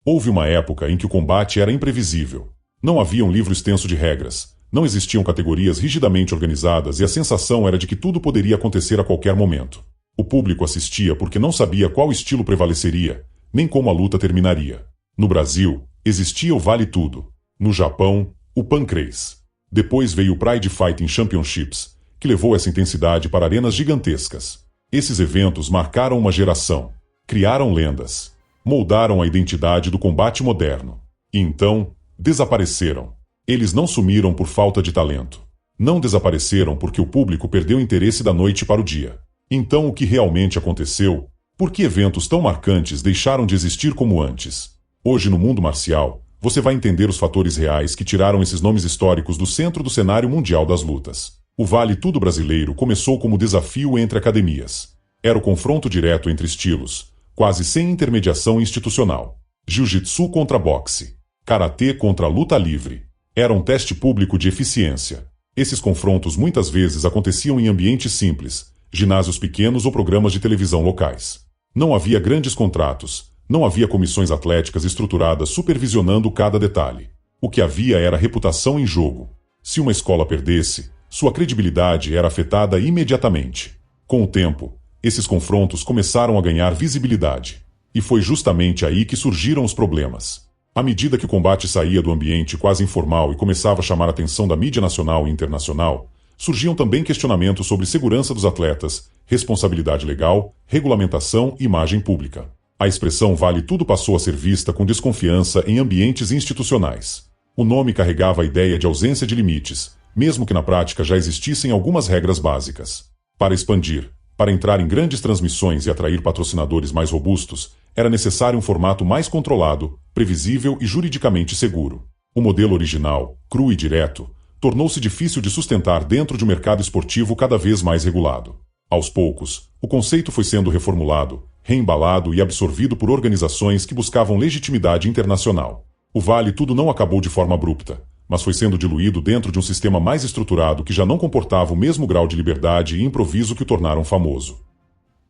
Houve uma época em que o combate era imprevisível. Não havia um livro extenso de regras, não existiam categorias rigidamente organizadas e a sensação era de que tudo poderia acontecer a qualquer momento. O público assistia porque não sabia qual estilo prevaleceria, nem como a luta terminaria. No Brasil, existia o Vale Tudo. No Japão, o Pancrase. Depois veio o Pride Fighting Championships, que levou essa intensidade para arenas gigantescas. Esses eventos marcaram uma geração, criaram lendas, moldaram a identidade do combate moderno. E então, desapareceram. Eles não sumiram por falta de talento. Não desapareceram porque o público perdeu interesse da noite para o dia. Então o que realmente aconteceu? Por que eventos tão marcantes deixaram de existir como antes? Hoje no mundo marcial, você vai entender os fatores reais que tiraram esses nomes históricos do centro do cenário mundial das lutas. O Vale Tudo brasileiro começou como desafio entre academias. Era o confronto direto entre estilos, quase sem intermediação institucional. Jiu-jitsu contra boxe. Karatê contra luta livre. Era um teste público de eficiência. Esses confrontos muitas vezes aconteciam em ambientes simples, ginásios pequenos ou programas de televisão locais. Não havia grandes contratos, não havia comissões atléticas estruturadas supervisionando cada detalhe. O que havia era reputação em jogo. Se uma escola perdesse, sua credibilidade era afetada imediatamente. Com o tempo, esses confrontos começaram a ganhar visibilidade. E foi justamente aí que surgiram os problemas. À medida que o combate saía do ambiente quase informal e começava a chamar a atenção da mídia nacional e internacional, surgiam também questionamentos sobre segurança dos atletas, responsabilidade legal, regulamentação e imagem pública. A expressão Vale Tudo passou a ser vista com desconfiança em ambientes institucionais. O nome carregava a ideia de ausência de limites, mesmo que na prática já existissem algumas regras básicas. Para expandir, para entrar em grandes transmissões e atrair patrocinadores mais robustos, era necessário um formato mais controlado, previsível e juridicamente seguro. O modelo original, cru e direto, tornou-se difícil de sustentar dentro de um mercado esportivo cada vez mais regulado. Aos poucos, o conceito foi sendo reformulado, reembalado e absorvido por organizações que buscavam legitimidade internacional. O Vale Tudo não acabou de forma abrupta, mas foi sendo diluído dentro de um sistema mais estruturado que já não comportava o mesmo grau de liberdade e improviso que o tornaram famoso.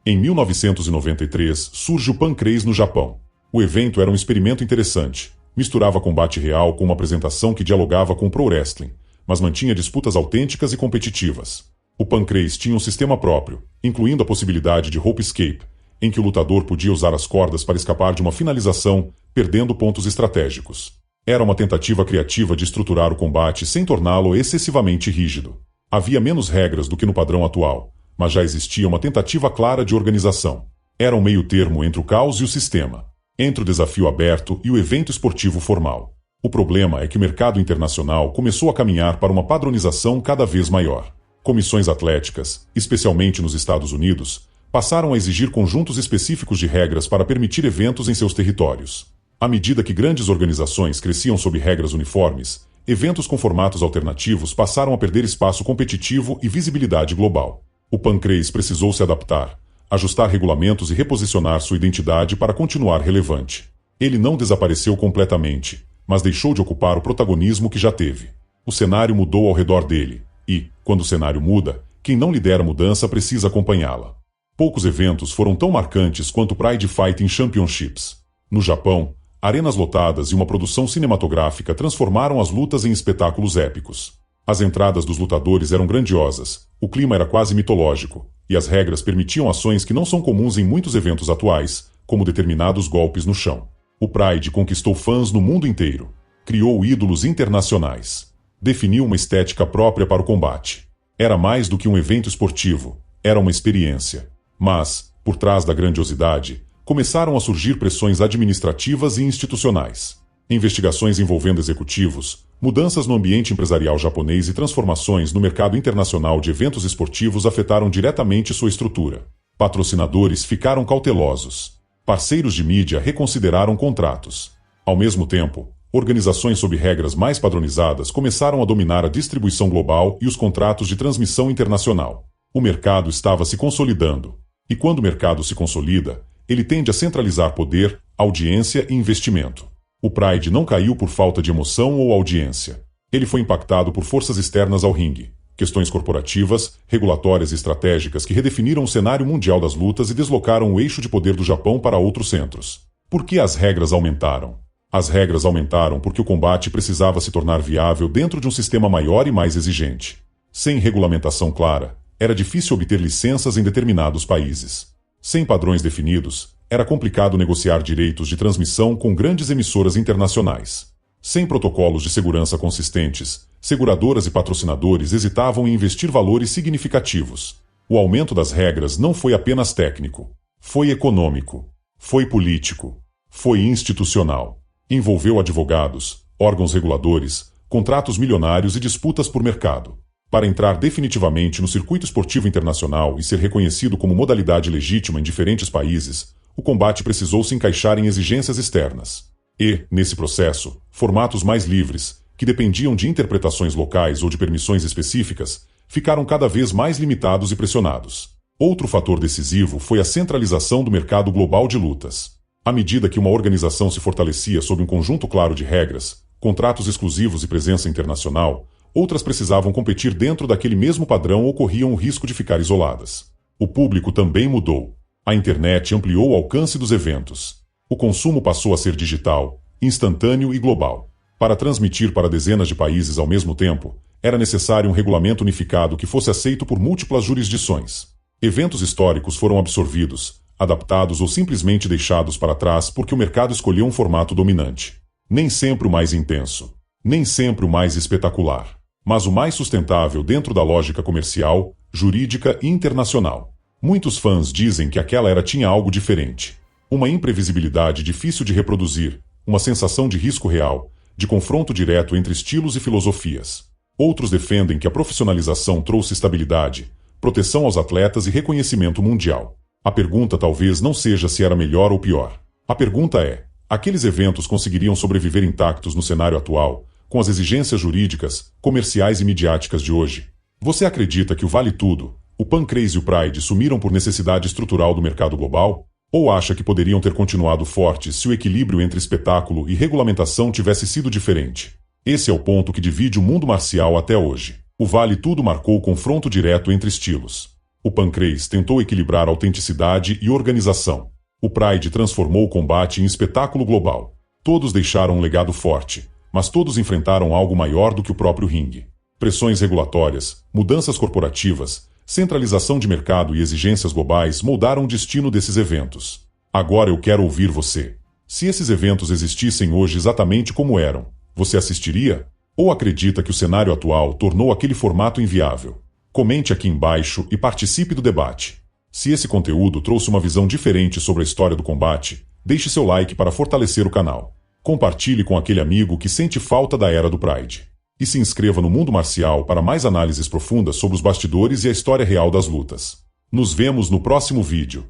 Em 1993, surge o Pancrase no Japão. O evento era um experimento interessante. Misturava combate real com uma apresentação que dialogava com o pro wrestling, mas mantinha disputas autênticas e competitivas. O Pancrase tinha um sistema próprio, incluindo a possibilidade de rope escape, em que o lutador podia usar as cordas para escapar de uma finalização, perdendo pontos estratégicos. Era uma tentativa criativa de estruturar o combate sem torná-lo excessivamente rígido. Havia menos regras do que no padrão atual, mas já existia uma tentativa clara de organização. Era um meio termo entre o caos e o sistema, entre o desafio aberto e o evento esportivo formal. O problema é que o mercado internacional começou a caminhar para uma padronização cada vez maior. Comissões atléticas, especialmente nos Estados Unidos, passaram a exigir conjuntos específicos de regras para permitir eventos em seus territórios. À medida que grandes organizações cresciam sob regras uniformes, eventos com formatos alternativos passaram a perder espaço competitivo e visibilidade global. O Pancrase precisou se adaptar, ajustar regulamentos e reposicionar sua identidade para continuar relevante. Ele não desapareceu completamente, mas deixou de ocupar o protagonismo que já teve. O cenário mudou ao redor dele, e, quando o cenário muda, quem não lidera a mudança precisa acompanhá-la. Poucos eventos foram tão marcantes quanto o Pride Fighting Championships. No Japão, arenas lotadas e uma produção cinematográfica transformaram as lutas em espetáculos épicos. As entradas dos lutadores eram grandiosas, o clima era quase mitológico, e as regras permitiam ações que não são comuns em muitos eventos atuais, como determinados golpes no chão. O Pride conquistou fãs no mundo inteiro, criou ídolos internacionais, definiu uma estética própria para o combate. Era mais do que um evento esportivo, era uma experiência. Mas, por trás da grandiosidade, começaram a surgir pressões administrativas e institucionais. Investigações envolvendo executivos, mudanças no ambiente empresarial japonês e transformações no mercado internacional de eventos esportivos afetaram diretamente sua estrutura. Patrocinadores ficaram cautelosos. Parceiros de mídia reconsideraram contratos. Ao mesmo tempo, organizações sob regras mais padronizadas começaram a dominar a distribuição global e os contratos de transmissão internacional. O mercado estava se consolidando. E quando o mercado se consolida, ele tende a centralizar poder, audiência e investimento. O Pride não caiu por falta de emoção ou audiência. Ele foi impactado por forças externas ao ringue, questões corporativas, regulatórias e estratégicas que redefiniram o cenário mundial das lutas e deslocaram o eixo de poder do Japão para outros centros. Por que as regras aumentaram? As regras aumentaram porque o combate precisava se tornar viável dentro de um sistema maior e mais exigente. Sem regulamentação clara, era difícil obter licenças em determinados países. Sem padrões definidos, era complicado negociar direitos de transmissão com grandes emissoras internacionais. Sem protocolos de segurança consistentes, seguradoras e patrocinadores hesitavam em investir valores significativos. O aumento das regras não foi apenas técnico. Foi econômico. Foi político. Foi institucional. Envolveu advogados, órgãos reguladores, contratos milionários e disputas por mercado. Para entrar definitivamente no circuito esportivo internacional e ser reconhecido como modalidade legítima em diferentes países, o combate precisou se encaixar em exigências externas. E, nesse processo, formatos mais livres, que dependiam de interpretações locais ou de permissões específicas, ficaram cada vez mais limitados e pressionados. Outro fator decisivo foi a centralização do mercado global de lutas. À medida que uma organização se fortalecia sob um conjunto claro de regras, contratos exclusivos e presença internacional, outras precisavam competir dentro daquele mesmo padrão ou corriam o risco de ficar isoladas. O público também mudou. A internet ampliou o alcance dos eventos. O consumo passou a ser digital, instantâneo e global. Para transmitir para dezenas de países ao mesmo tempo, era necessário um regulamento unificado que fosse aceito por múltiplas jurisdições. Eventos históricos foram absorvidos, adaptados ou simplesmente deixados para trás porque o mercado escolheu um formato dominante. Nem sempre o mais intenso. Nem sempre o mais espetacular. Mas o mais sustentável dentro da lógica comercial, jurídica e internacional. Muitos fãs dizem que aquela era tinha algo diferente. Uma imprevisibilidade difícil de reproduzir, uma sensação de risco real, de confronto direto entre estilos e filosofias. Outros defendem que a profissionalização trouxe estabilidade, proteção aos atletas e reconhecimento mundial. A pergunta talvez não seja se era melhor ou pior. A pergunta é: aqueles eventos conseguiriam sobreviver intactos no cenário atual, com as exigências jurídicas, comerciais e midiáticas de hoje? Você acredita que o Vale Tudo, o Pancrase e o Pride sumiram por necessidade estrutural do mercado global? Ou acha que poderiam ter continuado fortes se o equilíbrio entre espetáculo e regulamentação tivesse sido diferente? Esse é o ponto que divide o mundo marcial até hoje. O Vale Tudo marcou o confronto direto entre estilos. O Pancrase tentou equilibrar autenticidade e organização. O Pride transformou o combate em espetáculo global. Todos deixaram um legado forte, mas todos enfrentaram algo maior do que o próprio ringue. Pressões regulatórias, mudanças corporativas, centralização de mercado e exigências globais moldaram o destino desses eventos. Agora eu quero ouvir você. Se esses eventos existissem hoje exatamente como eram, você assistiria? Ou acredita que o cenário atual tornou aquele formato inviável? Comente aqui embaixo e participe do debate. Se esse conteúdo trouxe uma visão diferente sobre a história do combate, deixe seu like para fortalecer o canal. Compartilhe com aquele amigo que sente falta da era do Pride. E se inscreva no Mundo Marcial para mais análises profundas sobre os bastidores e a história real das lutas. Nos vemos no próximo vídeo.